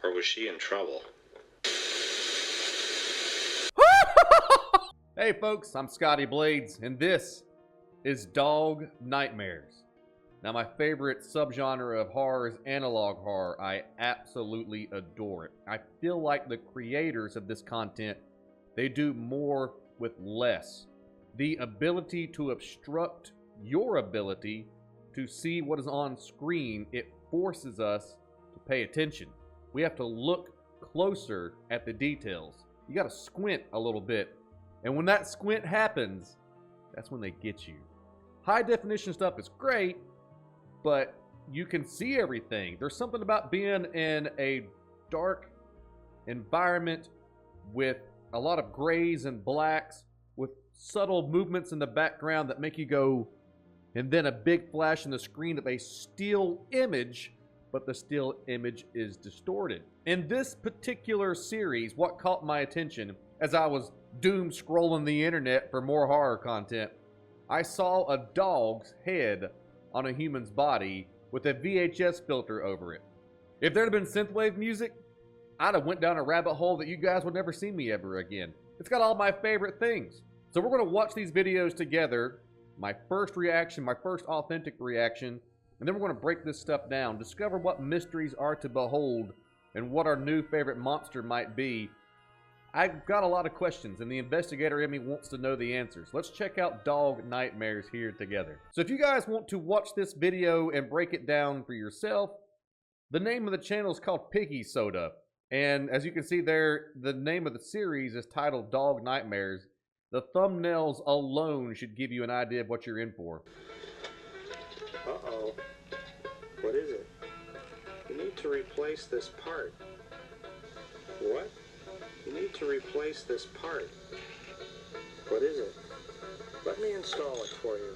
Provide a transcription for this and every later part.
Or was she in trouble? Hey folks, I'm Scotty Blades, and this is Dog Nightmares. Now my favorite subgenre of horror is analog horror. I absolutely adore it. I feel like the creators of this content, they do more with less. The ability to obstruct your ability to see what is on screen, it forces us to pay attention. We have to look closer at the details. You gotta squint a little bit. And when that squint happens, that's when they get you. High definition stuff is great, but you can see everything. There's something about being in a dark environment with a lot of grays and blacks, with subtle movements in the background that make you go, and then a big flash in the screen of a still image, but the still image is distorted. In this particular series, what caught my attention as I was doom scrolling the internet for more horror content, I saw a dog's head on a human's body with a VHS filter over it. If there'd have been synthwave music, I'd have went down a rabbit hole that you guys would never see me ever again. It's got all my favorite things. So we're gonna watch these videos together. My first reaction, my first authentic reaction, and then we're gonna break this stuff down, discover what mysteries are to behold, and what our new favorite monster might be. I've got a lot of questions, and the investigator in me wants to know the answers. Let's check out Dog Nightmares here together. So if you guys want to watch this video and break it down for yourself, the name of the channel is called Piggy Soda. And as you can see there, the name of the series is titled Dog Nightmares. The thumbnails alone should give you an idea of what you're in for. Uh-oh. What is it? You need to replace this part. What? You need to replace this part. What is it? Let me install it for you.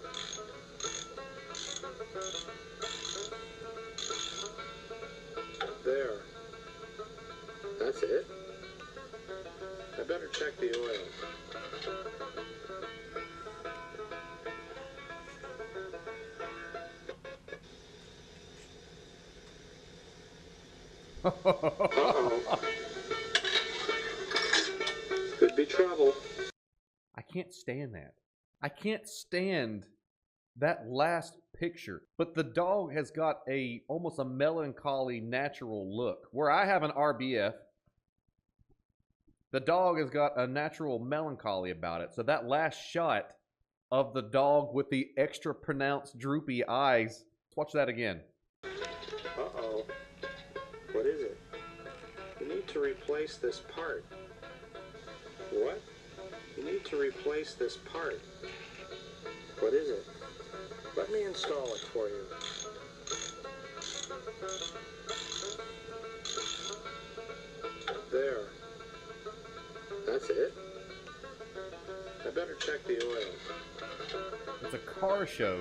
There. That's it? I better check the oil. Uh-oh. Could be trouble. I can't stand that. I can't stand that last picture. But the dog has got almost a melancholy natural look. Where I have an RBF, the dog has got a natural melancholy about it. So that last shot of the dog with the extra pronounced droopy eyes, let's watch that again. Uh-oh. What is it? You need to replace this part. What? You need to replace this part. What is it? Let me install it for you. There. That's it? I better check the oil. It's a car show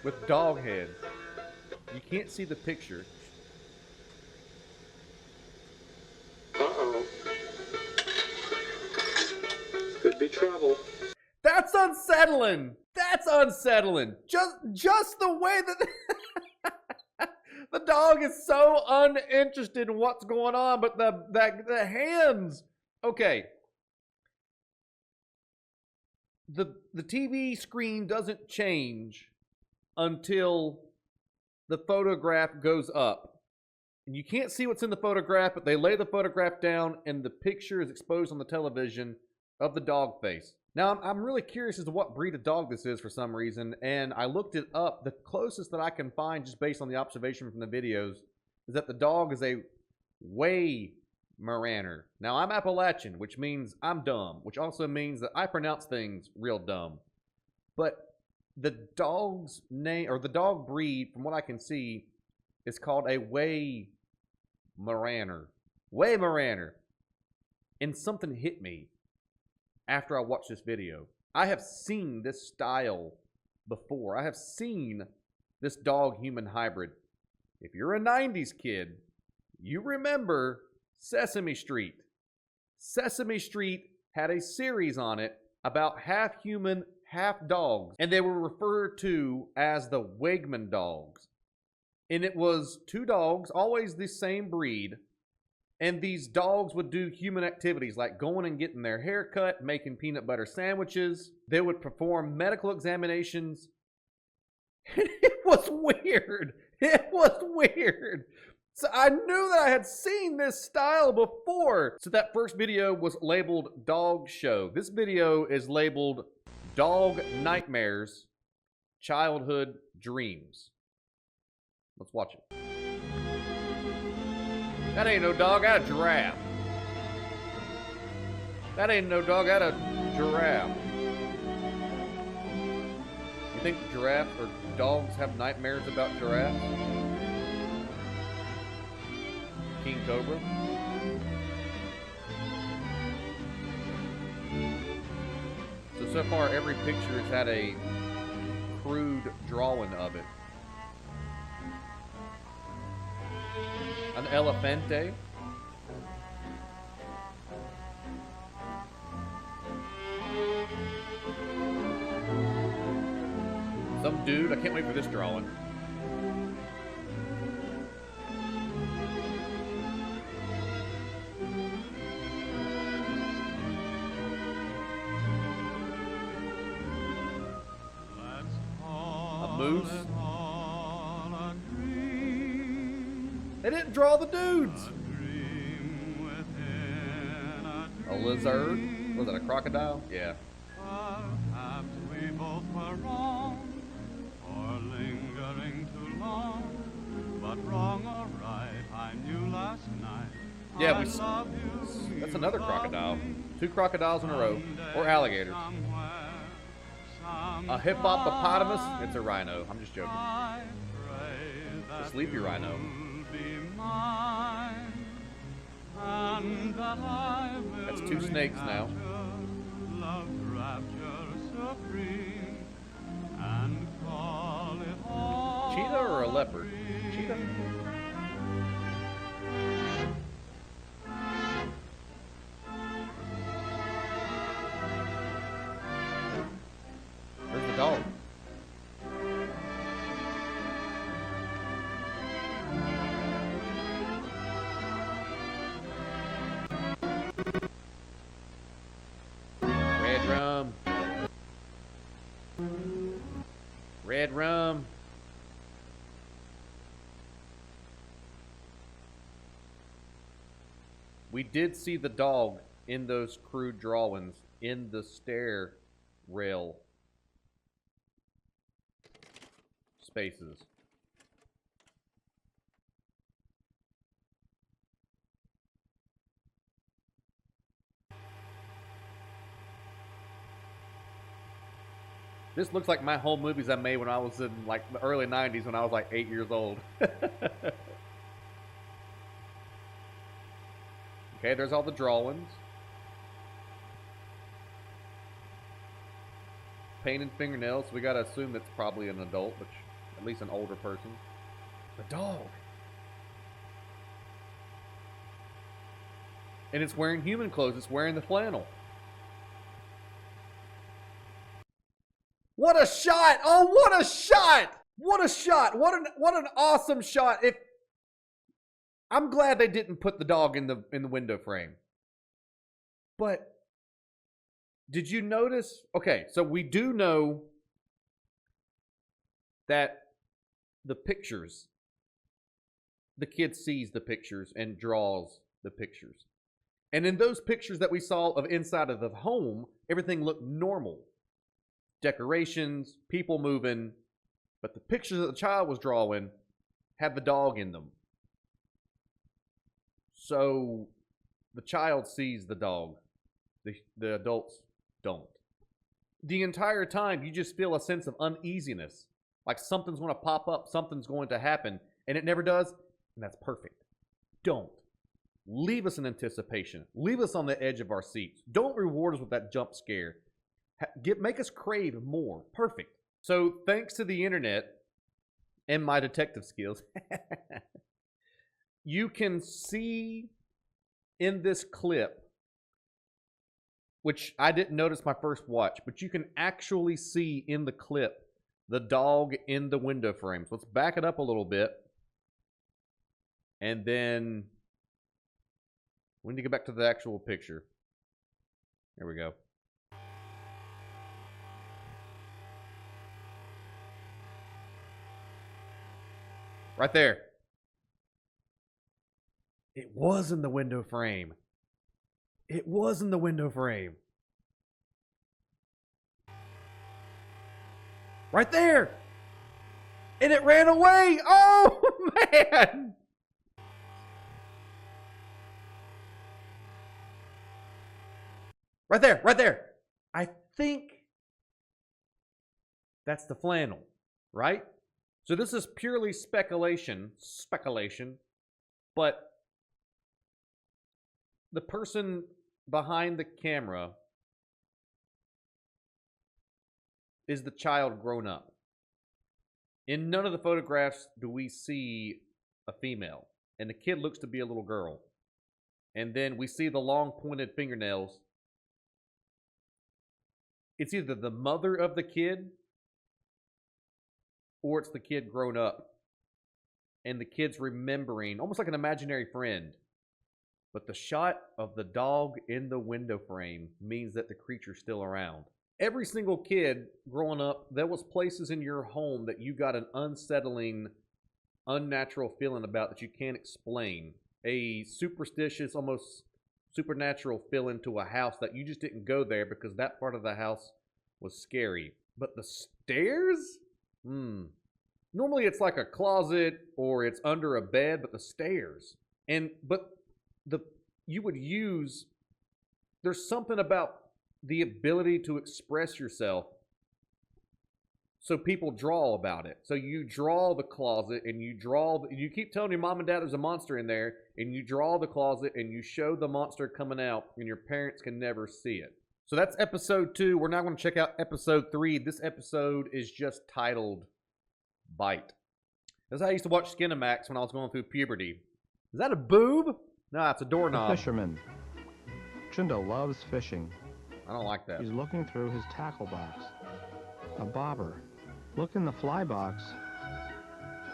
with dog heads. You can't see the picture. Uh-oh. Could be trouble. That's unsettling. That's unsettling. Just the way that the dog is so uninterested in what's going on, but the hands. Okay. The TV screen doesn't change until the photograph goes up. And you can't see what's in the photograph, but they lay the photograph down and the picture is exposed on the television of the dog face. Now, I'm really curious as to what breed of dog this is for some reason, and I looked it up. The closest that I can find, just based on the observation from the videos, is that the dog is a Weimaraner. Now, I'm Appalachian, which means I'm dumb, which also means that I pronounce things real dumb. But the dog's name, or the dog breed, from what I can see, is called a Weimaraner. Weimaraner. And something hit me after I watched this video. I have seen this style before. I have seen this dog-human hybrid. If you're a 90s kid, you remember Sesame Street. Sesame Street had a series on it about half human, half dogs, and they were referred to as the Wegman dogs. And it was two dogs, always the same breed. And these dogs would do human activities like going and getting their hair cut, making peanut butter sandwiches. They would perform medical examinations. It was weird. It was weird. So I knew that I had seen this style before. So that first video was labeled Dog Show. This video is labeled Dog Nightmares, Childhood Dreams. Let's watch it. That ain't no dog, that a giraffe. That ain't no dog, that a giraffe. You think giraffes or dogs have nightmares about giraffes? King Cobra? So far every picture has had a crude drawing of it. An elefante. Some dude, I can't wait for this drawing. A moose. They didn't draw the dudes. A lizard. Was it a crocodile? Yeah. Perhaps we both were wrong for lingering too long. But wrong or right, I knew last night. Yeah, that's another crocodile. Two crocodiles in a row. Or alligators. A hippopotamus? It's a rhino. I'm just joking. A sleepy rhino. That's two snakes now. Cheetah or a leopard? Cheetah? Where's the dog? Red rum. We did see the dog in those crude drawings in the stair rail spaces. This looks like my home movies I made when I was in like the early 90s when I was like 8 years old. Okay, there's all the drawings. Painted fingernails, so we gotta assume it's probably an adult, which at least an older person. The dog. And it's wearing human clothes, it's wearing the flannel. What a shot! Oh, what a shot! What a shot! What an awesome shot! I'm glad they didn't put the dog in the window frame. But did you notice? Okay, so we do know that the pictures, the kid sees the pictures and draws the pictures. And in those pictures that we saw of inside of the home, everything looked normal. Decorations, people moving, but the pictures that the child was drawing had the dog in them. So the child sees the dog. The adults don't. The entire time, you just feel a sense of uneasiness. Like something's going to pop up, something's going to happen, and it never does, and that's perfect. Don't. Leave us in anticipation. Leave us on the edge of our seats. Don't reward us with that jump scare. Make us crave more. Perfect. So thanks to the internet and my detective skills, you can see in this clip, which I didn't notice my first watch, but you can actually see in the clip the dog in the window frame. So let's back it up a little bit. And then we need to go back to the actual picture. There we go. Right there. It was in the window frame. It was in the window frame. Right there. And it ran away. Oh, man. Right there, right there. I think that's the flannel, right? So this is purely speculation, but the person behind the camera is the child grown up. In none of the photographs do we see a female, and the kid looks to be a little girl. And then we see the long pointed fingernails. It's either the mother of the kid or it's the kid grown up. And the kid's remembering, almost like an imaginary friend. But the shot of the dog in the window frame means that the creature's still around. Every single kid growing up, there was places in your home that you got an unsettling, unnatural feeling about that you can't explain. A superstitious, almost supernatural feeling to a house that you just didn't go there because that part of the house was scary. But the stairs? Normally it's like a closet or it's under a bed, but the stairs. You would use, there's something about the ability to express yourself so people draw about it. So you draw the closet and you keep telling your mom and dad there's a monster in there, and you draw the closet and you show the monster coming out, and your parents can never see it. So that's episode 2. We're now going to check out episode 3. This episode is just titled Bite. That's how I used to watch Skinamax when I was going through puberty. Is that a boob? No, it's a doorknob. The fisherman. Chindo loves fishing. I don't like that. He's looking through his tackle box. A bobber. Look in the fly box.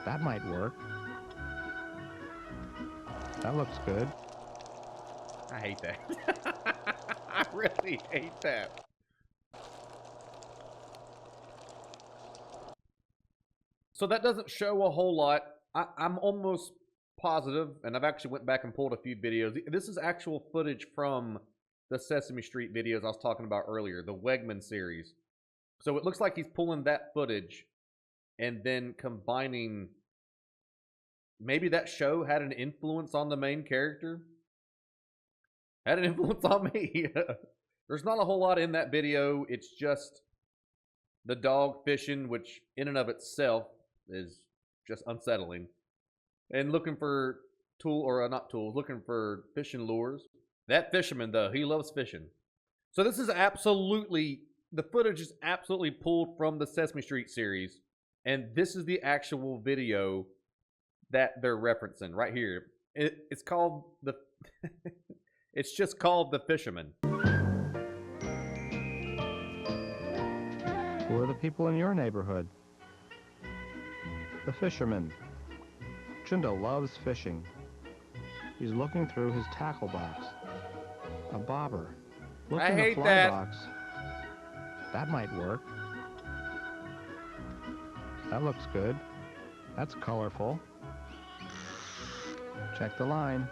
That might work. That looks good. I hate that. I really hate that. So that doesn't show a whole lot. I'm almost positive, and I've actually went back and pulled a few videos. This is actual footage from the Sesame Street videos I was talking about earlier, the Wegman series. So it looks like he's pulling that footage and then combining. Maybe that show had an influence on the main character. Had an influence on me. There's not a whole lot in that video. It's just the dog fishing, which in and of itself is just unsettling. And looking for looking for fishing lures. That fisherman, though, he loves fishing. So this is absolutely, the footage is absolutely pulled from the Sesame Street series. And this is the actual video that they're referencing right here. It's called the, it's just called The Fisherman. Who are the people in your neighborhood? The fisherman. Chindo loves fishing. He's looking through his tackle box. A bobber. Look in the fly box. That might work. That looks good. That's colorful. Check the line.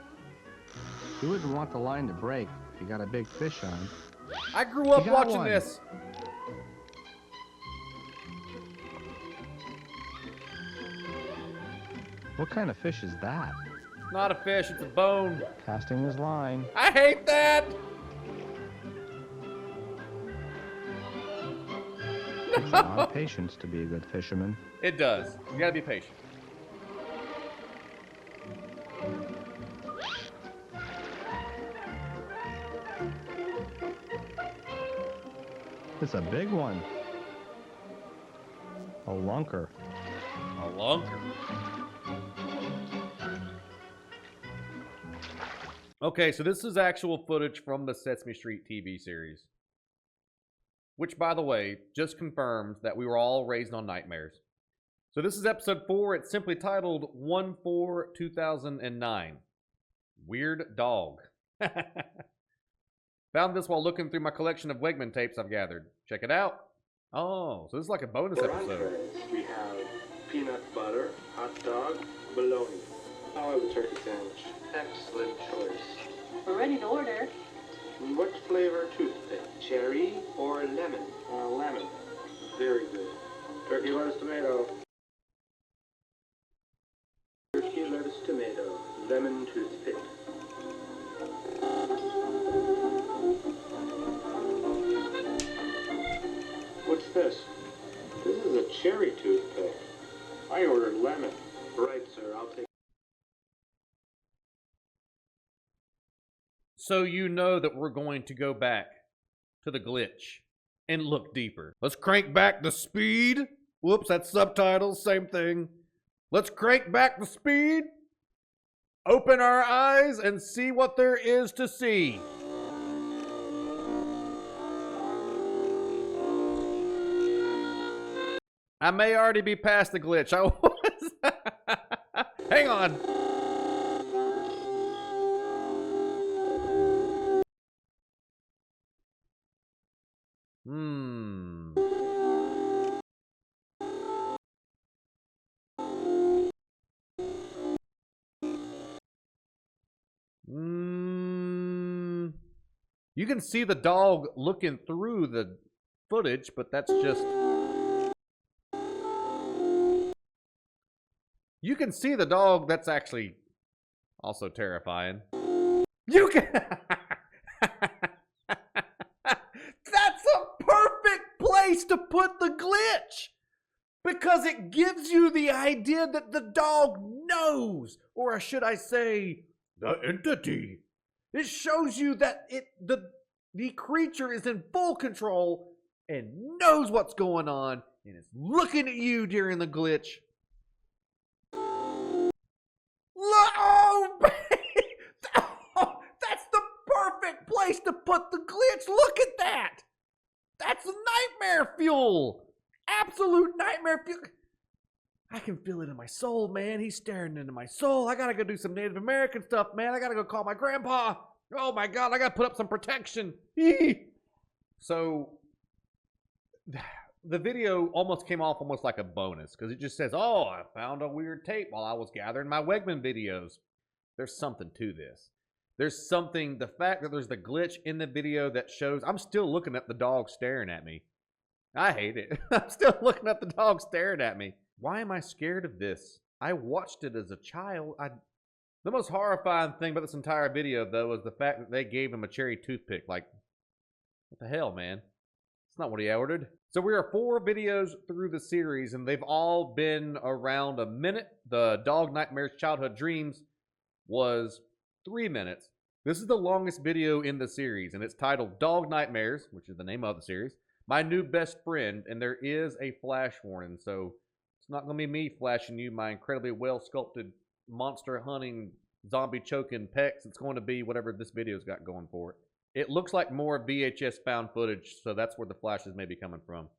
You wouldn't want the line to break if you got a big fish on. I grew up watching this. What kind of fish is that? Not a fish, it's a bone. Casting his line. I hate that. Takes a lot of patience to be a good fisherman. It does. You gotta be patient. It's a big one. A lunker. A lunker. Okay, so this is actual footage from the Sesame Street TV series. Which, by the way, just confirms that we were all raised on nightmares. So this is episode 4. It's simply titled 1/4/2009. Weird Dog. Found this while looking through my collection of Wegman tapes I've gathered. Check it out. Oh, so this is like a bonus For episode. entrees, we have peanut butter, hot dog, bologna. I'll have a turkey sandwich. Excellent choice. We're ready to order. What flavor toothpick? Cherry or lemon? Lemon. Very good. Turkey, lettuce, tomato. Turkey, lettuce, tomato. Lemon toothpick. What's this? This is a cherry toothpick. I ordered lemon. Right, sir. I'll take. So you know that we're going to go back to the glitch and look deeper. Let's crank back the speed. Whoops, that's subtitles, same thing. Let's crank back the speed. Open our eyes and see what there is to see. I may already be past the glitch. I was. Hang on. You can see the dog looking through the footage, but that's just... You can see the dog, that's actually also terrifying. You can... That's a perfect place to put the glitch! Because it gives you the idea that the dog knows, or should I say, the entity. It shows you that the creature is in full control and knows what's going on and is looking at you during the glitch. Oh, that's the perfect place to put the glitch. Look at that. That's nightmare fuel. Absolute nightmare fuel. I can feel it in my soul, man. He's staring into my soul. I gotta go do some Native American stuff, man. I gotta go call my grandpa. Oh my God, I gotta put up some protection. So, the video almost came off almost like a bonus because it just says, oh, I found a weird tape while I was gathering my Wegman videos. There's something to this. There's something, the fact that there's the glitch in the video that shows, I'm still looking at the dog staring at me. I hate it. I'm still looking at the dog staring at me. Why am I scared of this? I watched it as a child. The most horrifying thing about this entire video, though, is the fact that they gave him a cherry toothpick. Like, what the hell, man? It's not what he ordered. So we are 4 videos through the series, and they've all been around a minute. The Dog Nightmares Childhood Dreams was 3 minutes. This is the longest video in the series, and it's titled Dog Nightmares, which is the name of the series, My New Best Friend, and there is a flash warning, so it's not going to be me flashing you my incredibly well-sculpted, monster-hunting, zombie-choking pecs. It's going to be whatever this video's got going for it. It looks like more VHS found footage, so that's where the flashes may be coming from.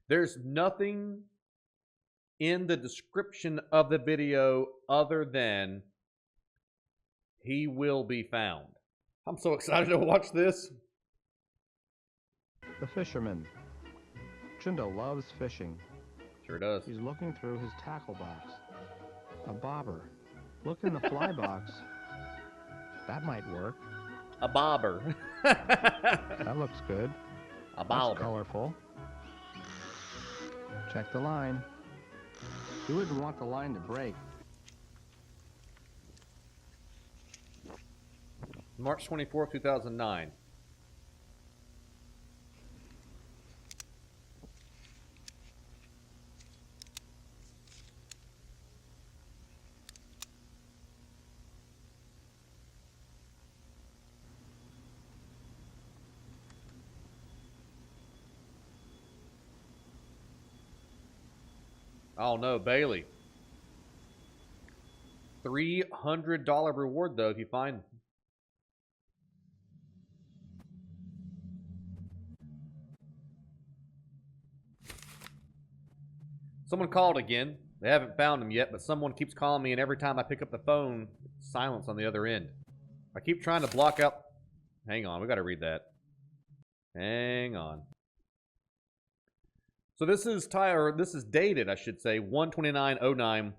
There's nothing in the description of the video other than he will be found. I'm so excited to watch this. The Fisherman. Chindo loves fishing. Sure does. He's looking through his tackle box. A bobber. Look in the fly box. That might work. A bobber. That looks good. A bobber. That's colorful. Check the line. You wouldn't want the line to break. March 24th, 2009. Oh no, Bailey. $300 reward though if you find. Someone called again. They haven't found him yet, but someone keeps calling me, and every time I pick up the phone, silence on the other end. I keep trying to block out... Hang on, we gotta read that. Hang on. So this is dated, I should say, 1/29/09.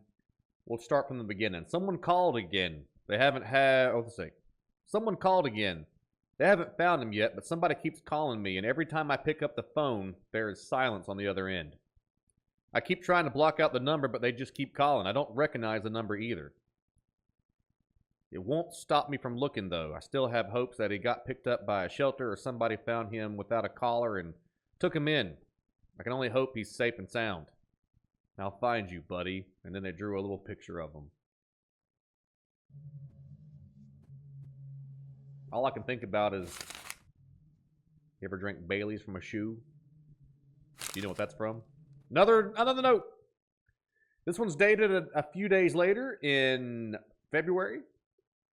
We'll start from the beginning. Someone called again. They haven't had... Oh, let's see. Someone called again. They haven't found him yet, but somebody keeps calling me, and every time I pick up the phone, there is silence on the other end. I keep trying to block out the number, but they just keep calling. I don't recognize the number either. It won't stop me from looking, though. I still have hopes that he got picked up by a shelter or somebody found him without a collar and took him in. I can only hope he's safe and sound. I'll find you, buddy. And then they drew a little picture of him. All I can think about is, you ever drink Bailey's from a shoe? Do you know what that's from? Another note. This one's dated a few days later in February.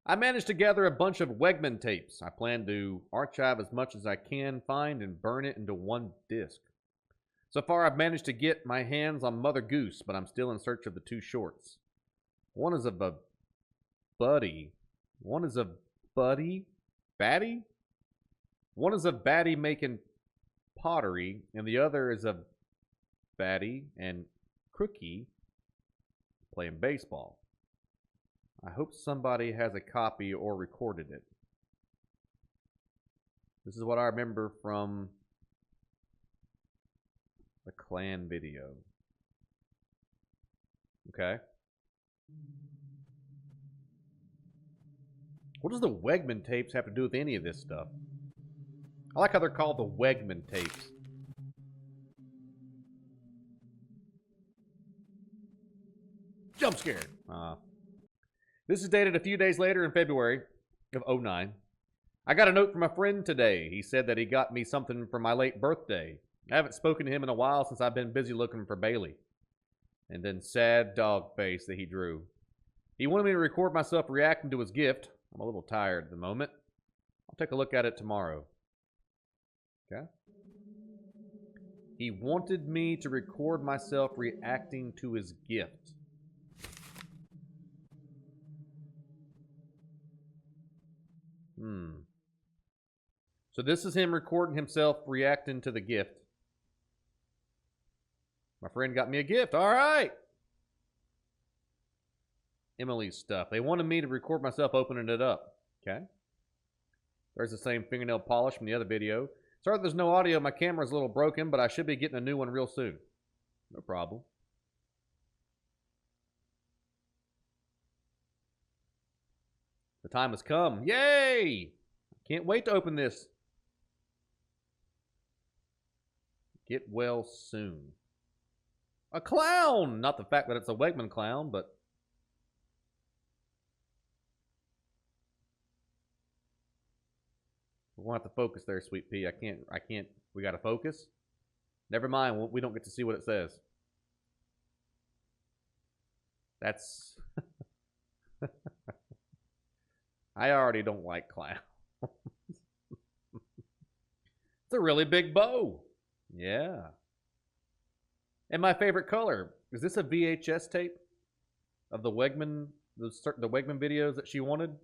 I managed to gather a bunch of Wegman tapes. I plan to archive as much as I can find and burn it into one disc. So far, I've managed to get my hands on Mother Goose, but I'm still in search of the two shorts. One is of a buddy. One is a buddy? Batty? One is a Batty making pottery, and the other is a Batty and Crookie playing baseball. I hope somebody has a copy or recorded it. This is what I remember from the Clan video. Okay. What does the Wegman tapes have to do with any of this stuff? I like how they're called the Wegman tapes. Jump scared. This is dated a few days later in February of 09. I got a note from a friend today. He said that he got me something for my late birthday. I haven't spoken to him in a while since I've been busy looking for Bailey. And then sad dog face that he drew. He wanted me to record myself reacting to his gift. I'm a little tired at the moment. I'll take a look at it tomorrow. Okay? He wanted me to record myself reacting to his gift. So this is him recording himself reacting to the gift. My friend got me a gift. All right. Emily's stuff. They wanted me to record myself opening it up. Okay. There's the same fingernail polish from the other video. Sorry there's no audio. My camera's a little broken, but I should be getting a new one real soon. No problem. The time has come. Yay! Can't wait to open this. Get well soon. A clown! Not the fact that it's a Wegman clown, but... We won't have to focus there, Sweet Pea. I can't. We gotta focus? Never mind, we don't get to see what it says. That's... I already don't like clowns. It's a really big bow. Yeah. And my favorite color. Is this a VHS tape of the Wegman, the Wegman videos that she wanted?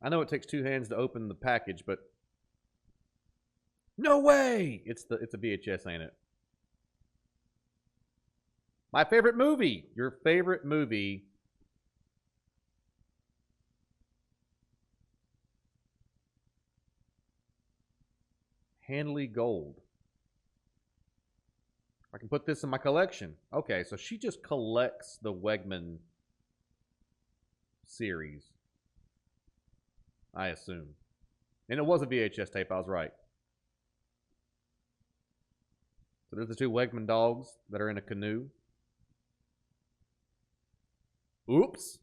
I know it takes two hands to open the package, but no way! It's a VHS, ain't it? My favorite movie. Your favorite movie. Handley Gold. I can put this in my collection. Okay, so she just collects the Wegman series. I assume. And it was a VHS tape, I was right. So there's the two Wegman dogs that are in a canoe. Oops.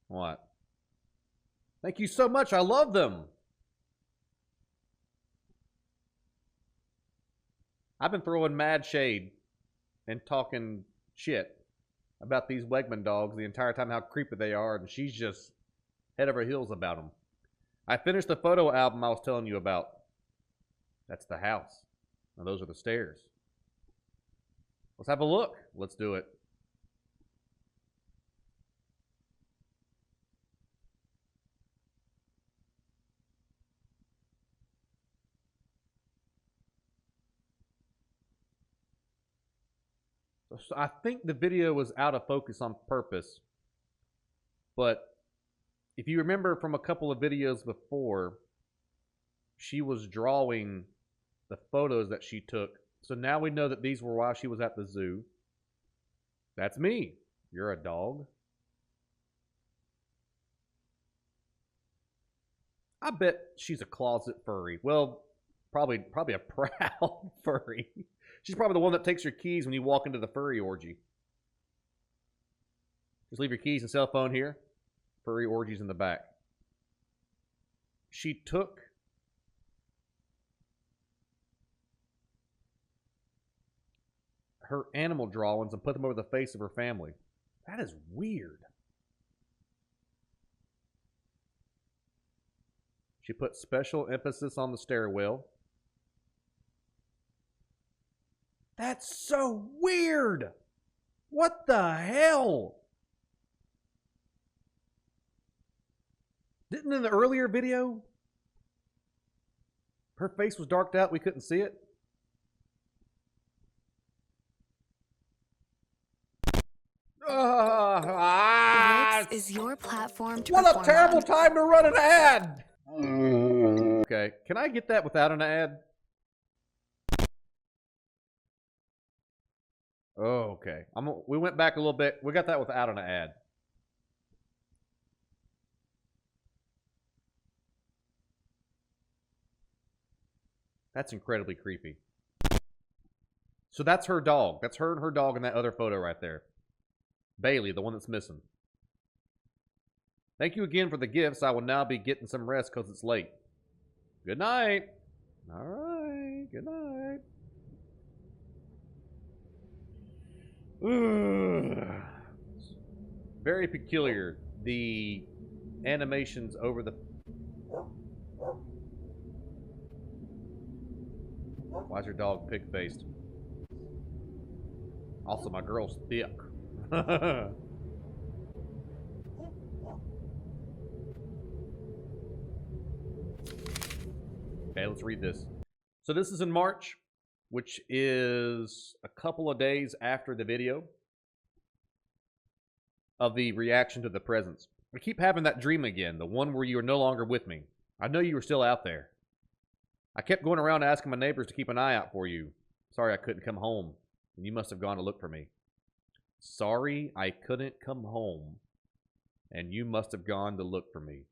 What? Thank you so much. I love them. I've been throwing mad shade and talking shit about these Wegman dogs the entire time, how creepy they are, and she's just head over heels about them. I finished the photo album I was telling you about. That's the house. Now those are the stairs. Let's have a look. Let's do it. So I think the video was out of focus on purpose. But if you remember from a couple of videos before, she was drawing the photos that she took. So now we know that these were while she was at the zoo. That's me. You're a dog. I bet she's a closet furry. Well, probably a proud furry. She's probably the one that takes your keys when you walk into the furry orgy. Just leave your keys and cell phone here. Furry orgies in the back. She took her animal drawings and put them over the face of her family. That is weird. She put special emphasis on the stairwell. That's so weird. What the hell? Didn't in the earlier video, her face was darked out, we couldn't see it? Wix is your platform to What a perform terrible on. time to run an ad! Okay, can I get that without an ad? Oh, okay. We went back a little bit. We got that without an ad. That's incredibly creepy. So that's her dog. That's her and her dog in that other photo right there. Bailey, the one that's missing. Thank you again for the gifts. I will now be getting some rest because it's late. Good night. All right. Good night. Very peculiar. The animations over the... Why is your dog pig-faced? Also, my girl's thick. Okay, let's read this. So this is in March, which is a couple of days after the video of the reaction to the presents. I keep having that dream again, the one where you are no longer with me. I know you were still out there. I kept going around asking my neighbors to keep an eye out for you. Sorry I couldn't come home, and you must have gone to look for me. Sorry I couldn't come home, and you must have gone to look for me.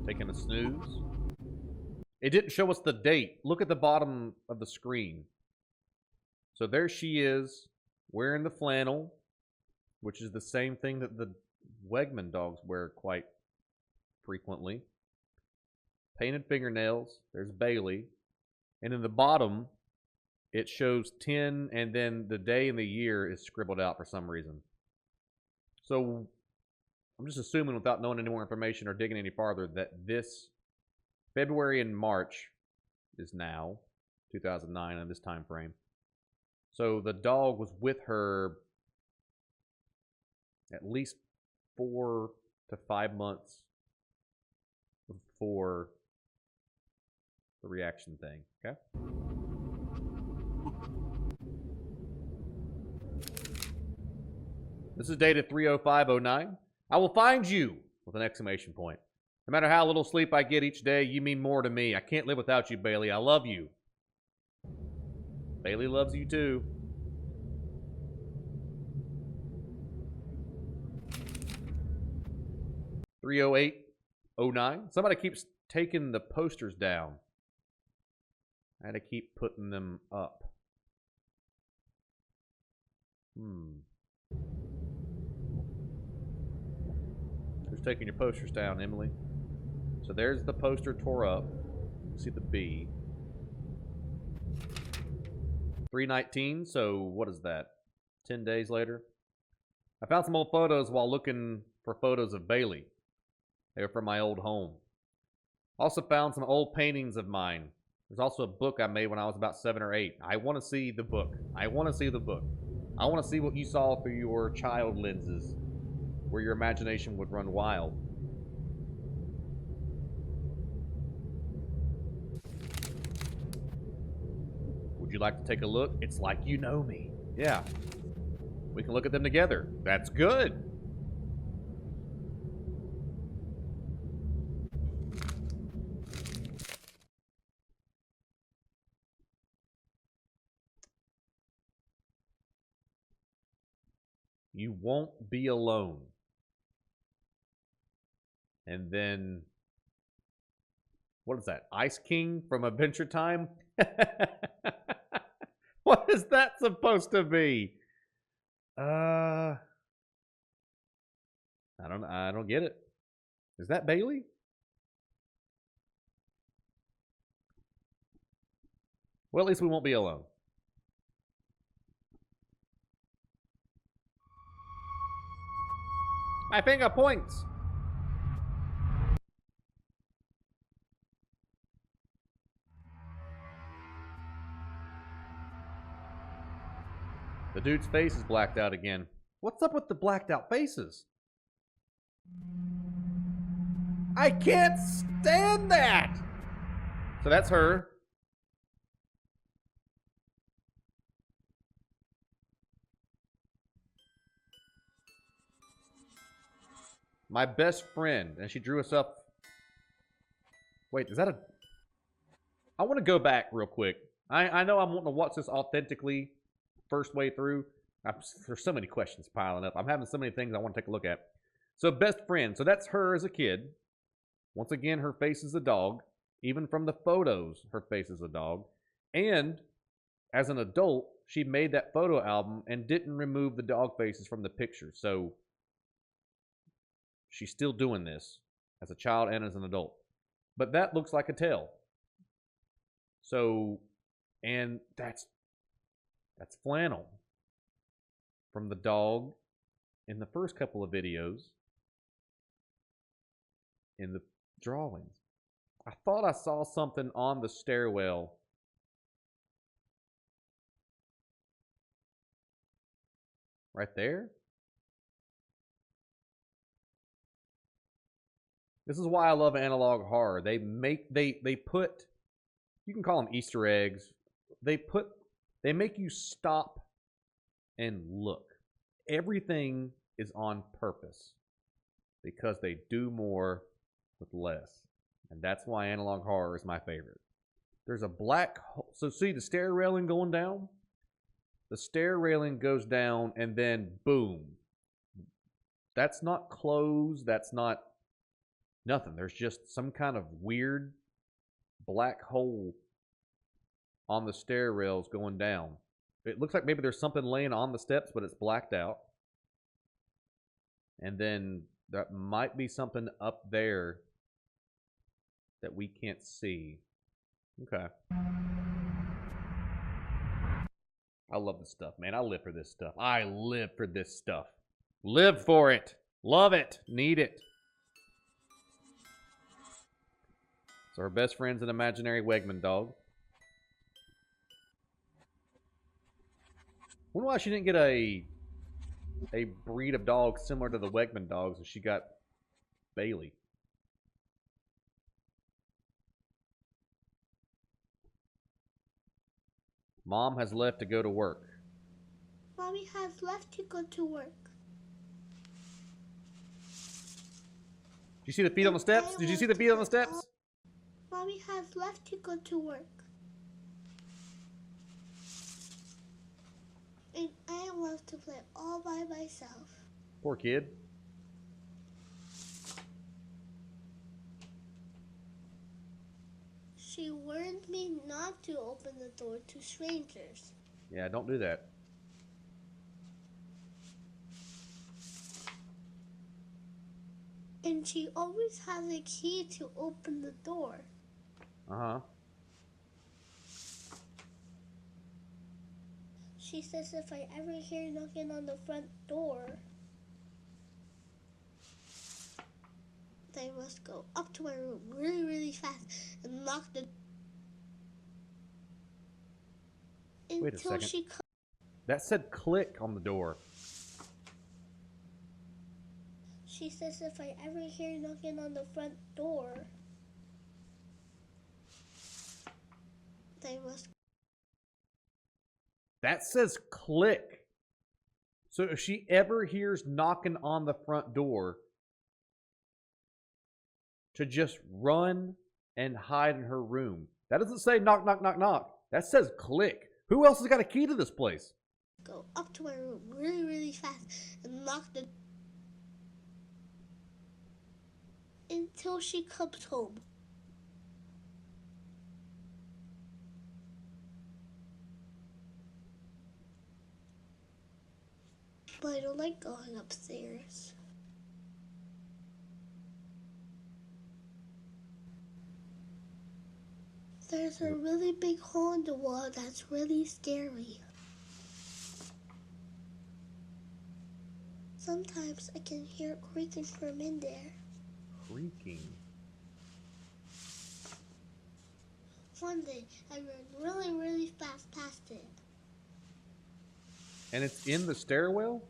Taking a snooze. It didn't show us the date. Look at the bottom of the screen. So there she is, wearing the flannel, which is the same thing that the Wegman dogs wear quite frequently. Painted fingernails. There's Bailey. And in the bottom, it shows 10, and then the day and the year is scribbled out for some reason. So I'm just assuming, without knowing any more information or digging any farther, that this February and March is now 2009 in this time frame. So the dog was with her at least 4 to 5 months before the reaction thing. Okay. This is dated 3/05/09. I will find you with an exclamation point. No matter how little sleep I get each day, you mean more to me. I can't live without you, Bailey. I love you. Bailey loves you too. (308:09). Somebody keeps taking the posters down. I had to keep putting them up. Who's taking your posters down, Emily? So there's the poster tore up. See the B. 3/19, so what is that? 10 days later? I found some old photos while looking for photos of Bailey. They were from my old home. Also found some old paintings of mine. There's also a book I made when I was about 7 or 8. I want to see the book. I want to see the book. I want to see what you saw through your child lenses, where your imagination would run wild. Would you like to take a look? It's like you know me. Yeah. We can look at them together. That's good. You won't be alone. And then, what is that? Ice King from Adventure Time? What is that supposed to be? I don't get it. Is that Bailey? Well, at least we won't be alone. My finger points. The dude's face is blacked out again. What's up with the blacked out faces? I can't stand that! So that's her. My best friend. And she drew us up. Wait, is that a... I want to go back real quick. I know I'm wanting to watch this authentically first way through. There's so many questions piling up. I'm having so many things I want to take a look at. So best friend. So that's her as a kid. Once again, her face is a dog. Even from the photos, her face is a dog. And as an adult, she made that photo album and didn't remove the dog faces from the picture. So she's still doing this as a child and as an adult. But that looks like a tail. So, and that's flannel from the dog in the first couple of videos in the drawings. I thought I saw something on the stairwell. Right there? This is why I love analog horror. They put, you can call them Easter eggs. They make you stop and look. Everything is on purpose because they do more with less. And that's why analog horror is my favorite. There's a black hole. So see the stair railing going down? The stair railing goes down and then boom. That's not closed. That's not nothing. There's just some kind of weird black hole on the stair rails going down. It looks like maybe there's something laying on the steps, but it's blacked out. And then there might be something up there that we can't see. Okay. I love this stuff, man. I live for this stuff. I live for this stuff. Live for it. Love it. Need it. So her best friend's an imaginary Wegman dog. I wonder why she didn't get a breed of dog similar to the Wegman dogs and she got Bailey. Mom has left to go to work. Mommy has left to go to work. Did you see the feet on the steps? Did you see the feet on the steps? Mommy has left to go to work. And I am left to play all by myself. Poor kid. She warned me not to open the door to strangers. Yeah, don't do that. And she always has a key to open the door. Uh-huh. She says if I ever hear knocking on the front door, I must go up to my room really, really fast and lock the Wait a until second. she comes. That said click on the door. She says if I ever hear knocking on the front door, I must. That says click. So if she ever hears knocking on the front door, to just run and hide in her room. That doesn't say knock, knock, knock, knock. That says click. Who else has got a key to this place? Go up to my room really, really fast and lock the until she comes home. But I don't like going upstairs. There's a really big hole in the wall that's really scary. Sometimes I can hear it creaking from in there. Creaking. One day, I ran really, really fast past it. And it's in the stairwell?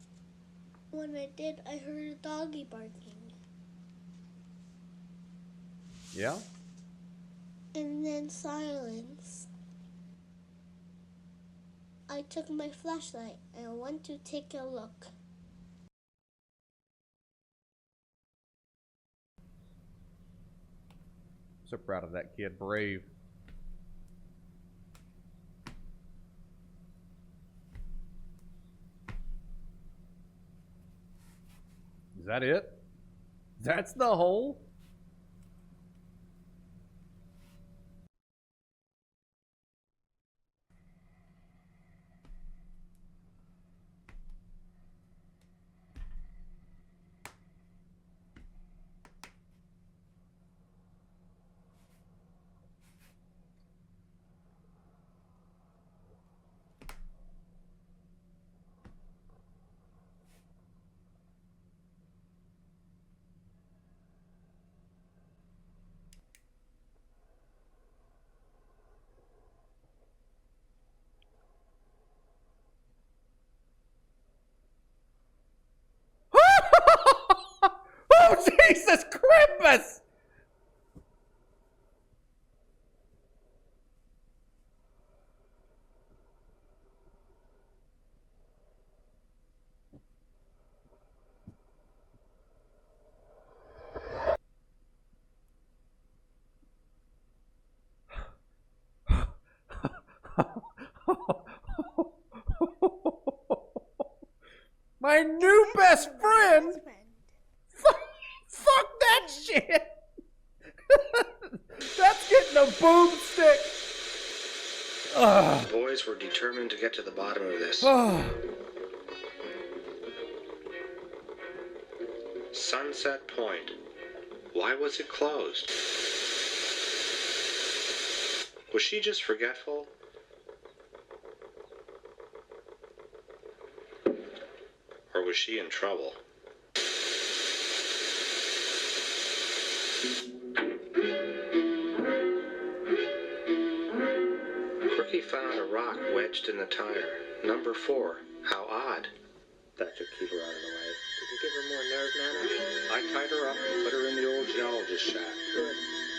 When I did, I heard a doggy barking. Yeah? And then silence. I took my flashlight and went to take a look. So proud of that kid. Brave. Is that it? That's the hole? Oh, Jesus Christmas! My new best friend? Fuck that shit! That's getting a boomstick! The boys were determined to get to the bottom of this. Sunset Point. Why was it closed? Was she just forgetful? Or was she in trouble? Crookie found a rock wedged in the tire. Number 4. How odd. That should keep her out of the way. Did you give her more nerve, Nana? I tied her up and put her in the old geologist shack. Good.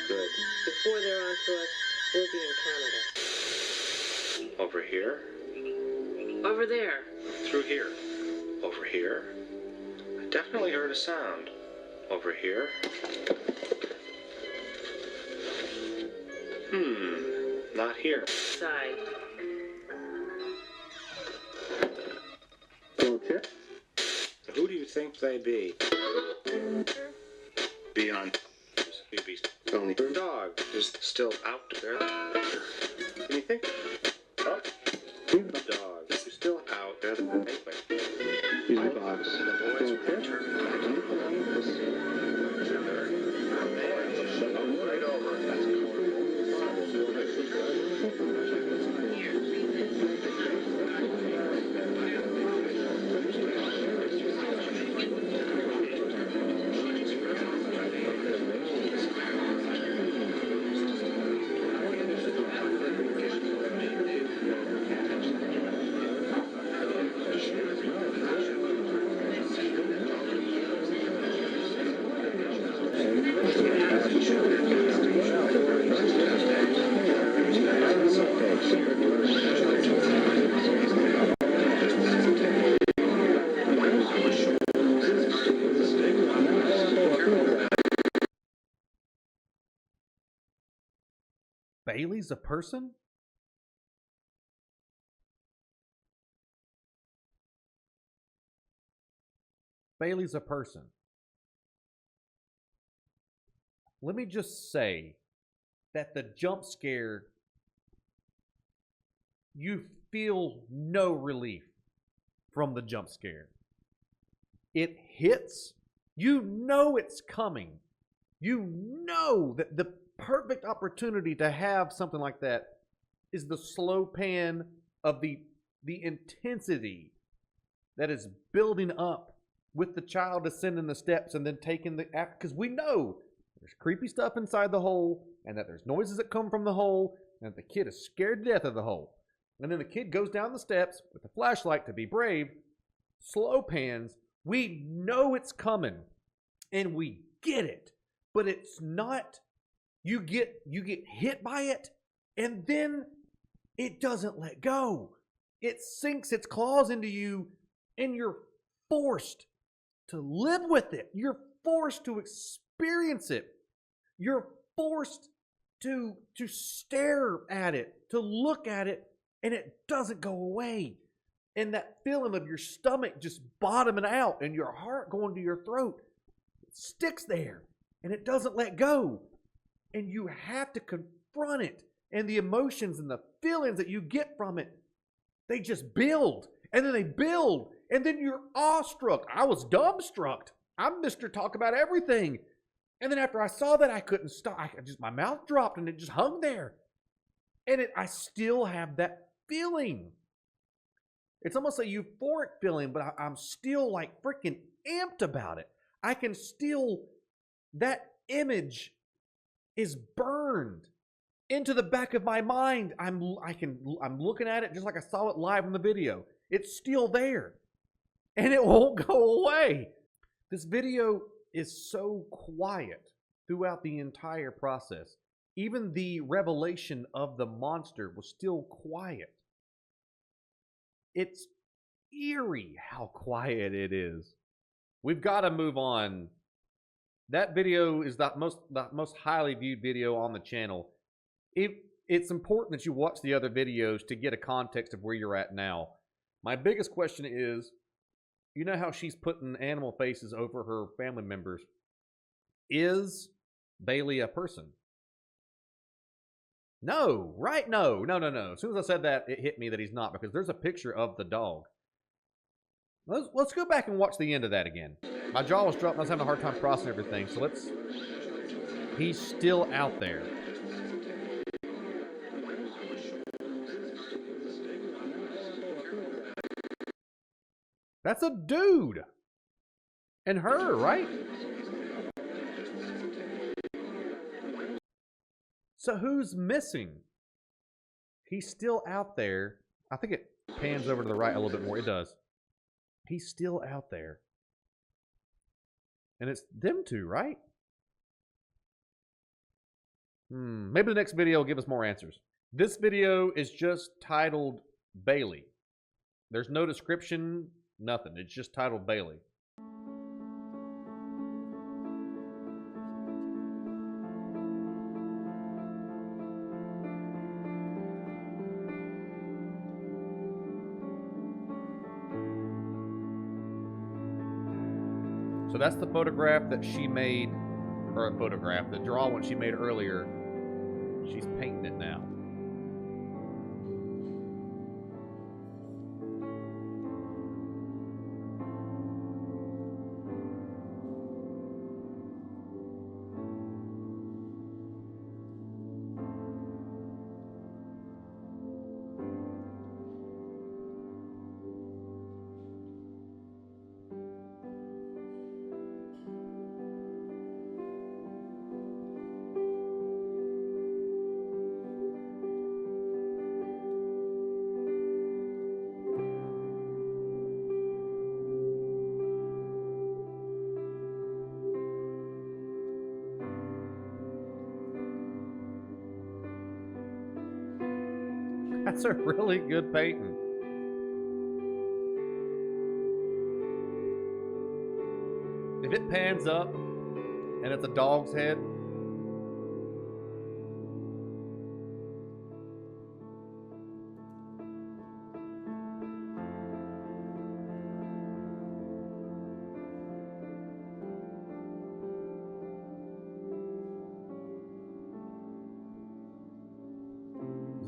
Good. Before they're on to us, we'll be in Canada. Over here. Over there. Through here. Over here. I definitely heard a sound. Over here. Not here. Side. Okay. Who do you think they be? Beyond. Only dog is still out there. Can you think? Oh, dog is still out there. Anyway. Use the box. The boys were determined. Bailey's a person? Bailey's a person. Let me just say that the jump scare, you feel no relief from the jump scare. It hits, you know it's coming. You know that the perfect opportunity to have something like that is the slow pan of the intensity that is building up with the child ascending the steps and then taking the act, because we know there's creepy stuff inside the hole and that there's noises that come from the hole and that the kid is scared to death of the hole. And then the kid goes down the steps with the flashlight to be brave, slow pans, we know it's coming and we get it, but it's not, you get hit by it and then it doesn't let go. It sinks its claws into you and you're forced to live with it. You're forced to experience it. You're forced to stare at it, to look at it, and it doesn't go away. And that feeling of your stomach just bottoming out and your heart going to your throat, it sticks there and it doesn't let go. And you have to confront it. And the emotions and the feelings that you get from it, they just build. And then they build. And then you're awestruck. I was dumbstruck. I'm Mr. Talk About Everything. And then after I saw that, I couldn't stop. My mouth dropped and it just hung there. And I still have that feeling. It's almost a euphoric feeling, but I'm still like freaking amped about it. I can still, that image is burned into the back of my mind. I'm looking at it just like I saw it live in the video. It's still there. And it won't go away. This video is so quiet throughout the entire process. Even the revelation of the monster was still quiet. It's eerie how quiet it is. We've got to move on. That video is the most highly viewed video on the channel. It's important that you watch the other videos to get a context of where you're at now. My biggest question is, you know how she's putting animal faces over her family members? Is Bailey a person? No, right? No. As soon as I said that, it hit me that he's not, because there's a picture of the dog. Let's go back and watch the end of that again. My jaw was dropped. I was having a hard time processing everything. So he's still out there. That's a dude. And her, right? So who's missing? He's still out there. I think it pans over to the right a little bit more. It does. He's still out there. And it's them two, right? Maybe the next video will give us more answers. This video is just titled Bailey. There's no description, nothing. It's just titled Bailey. So that's the photograph that she made, or the drawing she made earlier. She's painting it now. That's a really good painting. If it pans up and it's a dog's head,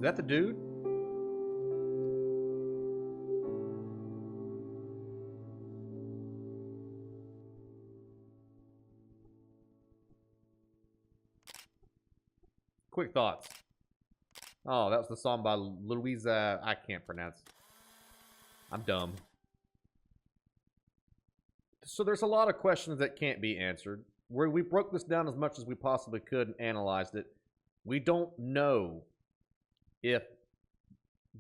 Is that the dude? Quick thoughts. Oh, that was the song by Louisa. I can't pronounce. I'm dumb. So there's a lot of questions that can't be answered. Where we broke this down as much as we possibly could and analyzed it. We don't know if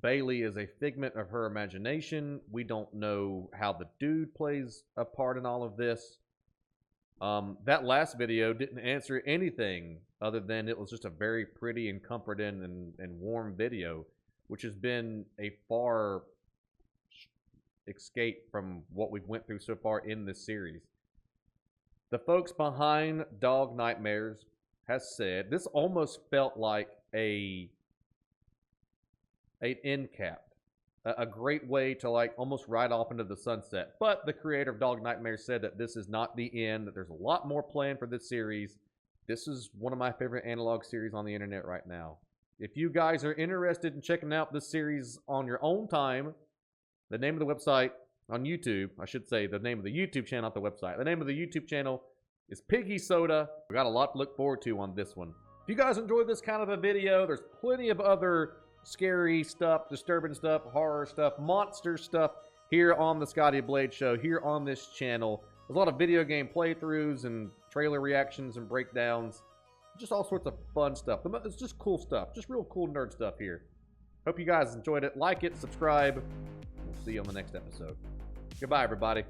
Bailey is a figment of her imagination. We don't know how the dude plays a part in all of this. That last video didn't answer anything other than it was just a very pretty and comforting and warm video, which has been a far escape from what we've went through so far in this series. The folks behind Dog Nightmares has said this almost felt like an end cap, a great way to like almost ride off into the sunset. But the creator of Dog Nightmares said that this is not the end, that there's a lot more planned for this series. This is one of my favorite analog series on the internet right now. If you guys are interested in checking out this series on your own time, the name of the website on YouTube, I should say the name of the YouTube channel, not the website. The name of the YouTube channel is Piggy Soda. We got a lot to look forward to on this one. If you guys enjoyed this kind of a video, there's plenty of other scary stuff, disturbing stuff, horror stuff, monster stuff here on the Scotty Blade Show, here on this channel. There's a lot of video game playthroughs and trailer reactions and breakdowns. Just all sorts of fun stuff. It's just cool stuff. Just real cool nerd stuff here. Hope you guys enjoyed it. Like it, subscribe. We'll see you on the next episode. Goodbye, everybody.